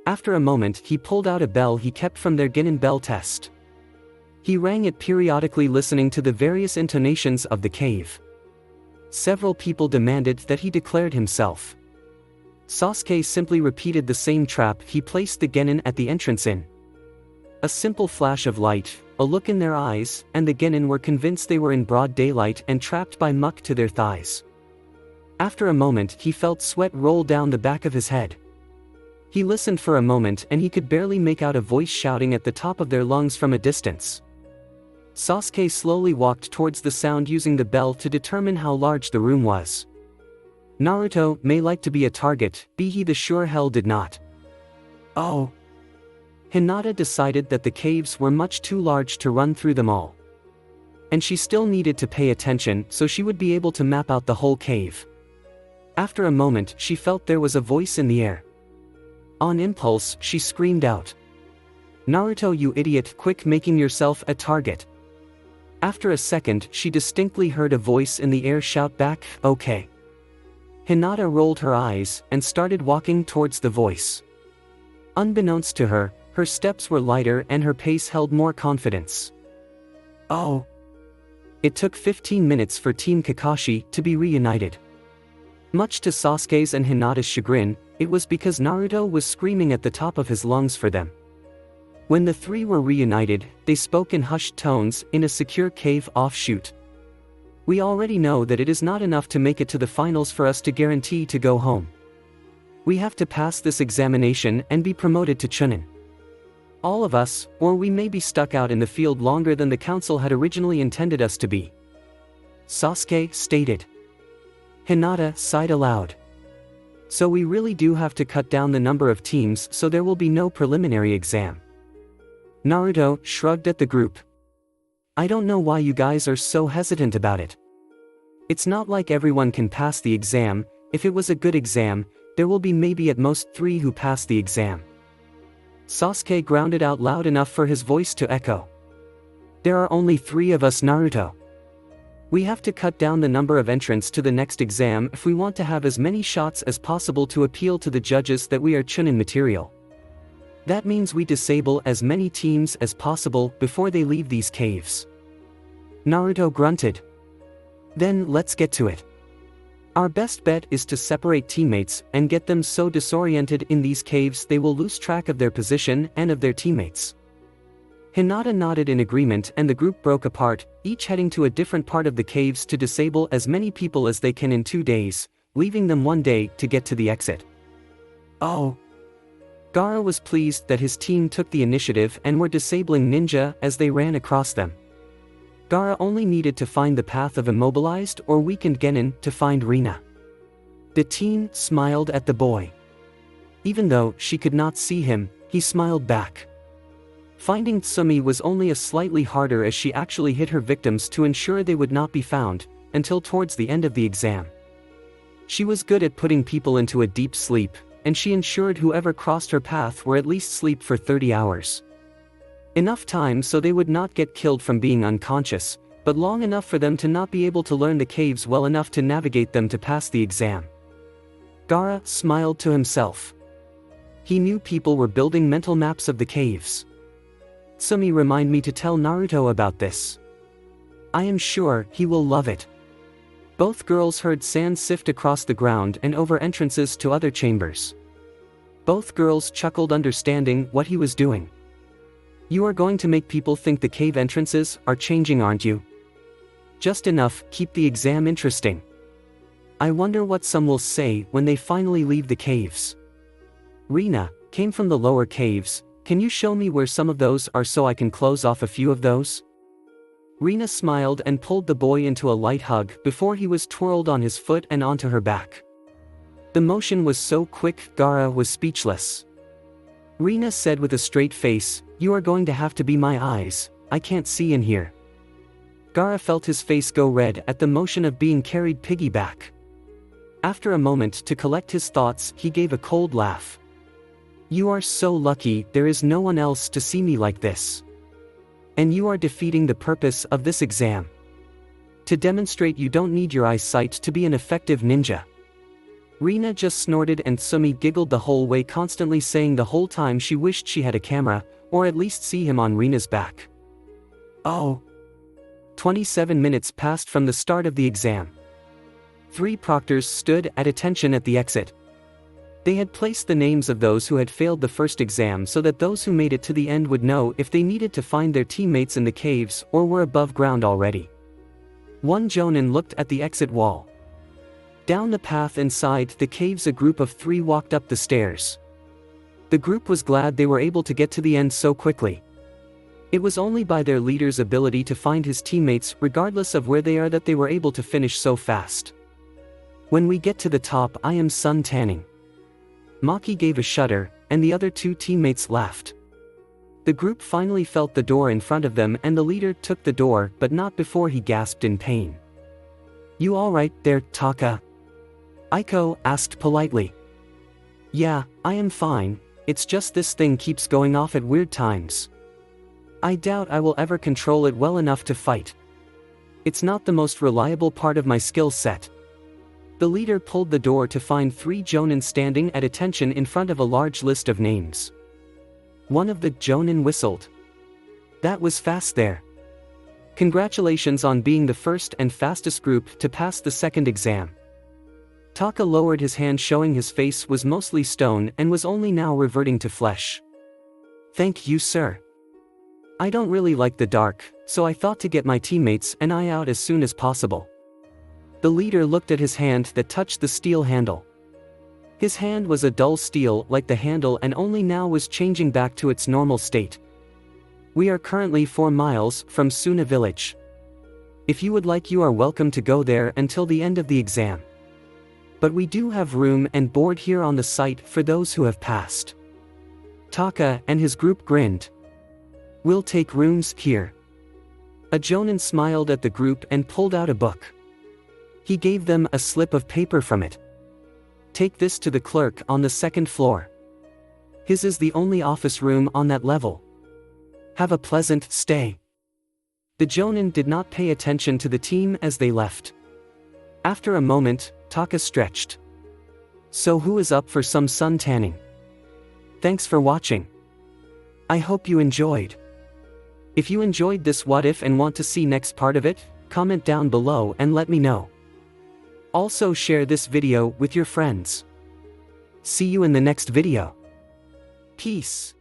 A: After a moment he pulled out a bell he kept from their Genin bell test. He rang it periodically, listening to the various intonations of the cave. Several people demanded that he declared himself. Sasuke simply repeated the same trap he placed the Genin at the entrance in. A simple flash of light, a look in their eyes, and the Genin were convinced they were in broad daylight and trapped by muck to their thighs. After a moment he felt sweat roll down the back of his head. He listened for a moment and he could barely make out a voice shouting at the top of their lungs from a distance. Sasuke slowly walked towards the sound, using the bell to determine how large the room was. Naruto may like to be a target, but he the sure hell did not. "Oh." Hinata decided that the caves were much too large to run through them all. And she still needed to pay attention so she would be able to map out the whole cave. After a moment she felt there was a voice in the air. On impulse she screamed out, "Naruto, you idiot, quick, making yourself a target." After a second she distinctly heard a voice in the air shout back, "Okay." Hinata rolled her eyes and started walking towards the voice. Unbeknownst to her, her steps were lighter and her pace held more confidence. "Oh." It took 15 minutes for Team Kakashi to be reunited. Much to Sasuke's and Hinata's chagrin, it was because Naruto was screaming at the top of his lungs for them. When the three were reunited, they spoke in hushed tones in a secure cave offshoot. "We already know that it is not enough to make it to the finals for us to guarantee to go home. We have to pass this examination and be promoted to Chunin. All of us, or we may be stuck out in the field longer than the council had originally intended us to be," Sasuke stated. Hinata sighed aloud. "So we really do have to cut down the number of teams so there will be no preliminary exam." Naruto shrugged at the group. "I don't know why you guys are so hesitant about it. It's not like everyone can pass the exam. If it was a good exam, there will be maybe at most 3 who pass the exam." Sasuke grounded out loud enough for his voice to echo. "There are only 3 of us, Naruto. We have to cut down the number of entrants to the next exam if we want to have as many shots as possible to appeal to the judges that we are Chunin material. That means we disable as many teams as possible before they leave these caves." Naruto grunted. "Then let's get to it. Our best bet is to separate teammates and get them so disoriented in these caves they will lose track of their position and of their teammates." Hinata nodded in agreement and the group broke apart, each heading to a different part of the caves to disable as many people as they can in 2 days, leaving them 1 day to get to the exit. "Oh." Gaara was pleased that his team took the initiative and were disabling ninja as they ran across them. Gaara only needed to find the path of immobilized or weakened Genin to find Rina. The teen smiled at the boy. Even though she could not see him, he smiled back. Finding Tsumi was only a slightly harder as she actually hid her victims to ensure they would not be found, until towards the end of the exam. She was good at putting people into a deep sleep, and she ensured whoever crossed her path were at least asleep for 30 hours. Enough time so they would not get killed from being unconscious, but long enough for them to not be able to learn the caves well enough to navigate them to pass the exam. Gaara smiled to himself. He knew people were building mental maps of the caves. "Tsumi, remind me to tell Naruto about this. I am sure he will love it." Both girls heard sand sift across the ground and over entrances to other chambers. Both girls chuckled, understanding what he was doing. "You are going to make people think the cave entrances are changing, aren't you?" Just enough, keep the exam interesting. I wonder what some will say when they finally leave the caves. Rina, came from the lower caves, can you show me where some of those are so I can close off a few of those? Rina smiled and pulled the boy into a light hug before he was twirled on his foot and onto her back. The motion was so quick, Gaara was speechless. Rina said with a straight face, "You are going to have to be my eyes, I can't see in here." Gaara felt his face go red at the motion of being carried piggyback. After a moment to collect his thoughts, he gave a cold laugh. "You are so lucky, there is no one else to see me like this. And you are defeating the purpose of this exam. To demonstrate you don't need your eyesight to be an effective ninja." Rina just snorted and Sumi giggled the whole way, constantly saying the whole time she wished she had a camera, or at least see him on Rina's back. Oh. 27 minutes passed from the start of the exam. 3 proctors stood at attention at the exit. They had placed the names of those who had failed the first exam so that those who made it to the end would know if they needed to find their teammates in the caves or were above ground already. One Jonin looked at the exit wall. Down the path inside the caves a group of 3 walked up the stairs. The group was glad they were able to get to the end so quickly. It was only by their leader's ability to find his teammates regardless of where they are that they were able to finish so fast. "When we get to the top I am sun tanning." Maki gave a shudder, and the other 2 teammates laughed. The group finally felt the door in front of them and the leader took the door but not before he gasped in pain. "You alright there, Taka?" Aiko asked politely. "Yeah, I am fine, it's just this thing keeps going off at weird times. I doubt I will ever control it well enough to fight. It's not the most reliable part of my skill set." The leader pulled the door to find 3 Jonin standing at attention in front of a large list of names. One of the Jonin whistled. "That was fast there. Congratulations on being the first and fastest group to pass the second exam." Taka lowered his hand, showing his face was mostly stone and was only now reverting to flesh. "Thank you, sir. I don't really like the dark, so I thought to get my teammates and I out as soon as possible." The leader looked at his hand that touched the steel handle. His hand was a dull steel like the handle and only now was changing back to its normal state. "We are currently 4 miles from Suna village. If you would like, you are welcome to go there until the end of the exam. But we do have room and board here on the site for those who have passed." Taka and his group grinned. "We'll take rooms here." A Jonin smiled at the group and pulled out a book. He gave them a slip of paper from it. "Take this to the clerk on the 2nd floor. His is the only office room on that level. Have a pleasant stay." The Jonin did not pay attention to the team as they left. After a moment, Taka stretched. "So who is up for some sun tanning? Thanks for watching. I hope you enjoyed. If you enjoyed this what if and want to see next part of it, comment down below and let me know. Also share this video with your friends. See you in the next video. Peace.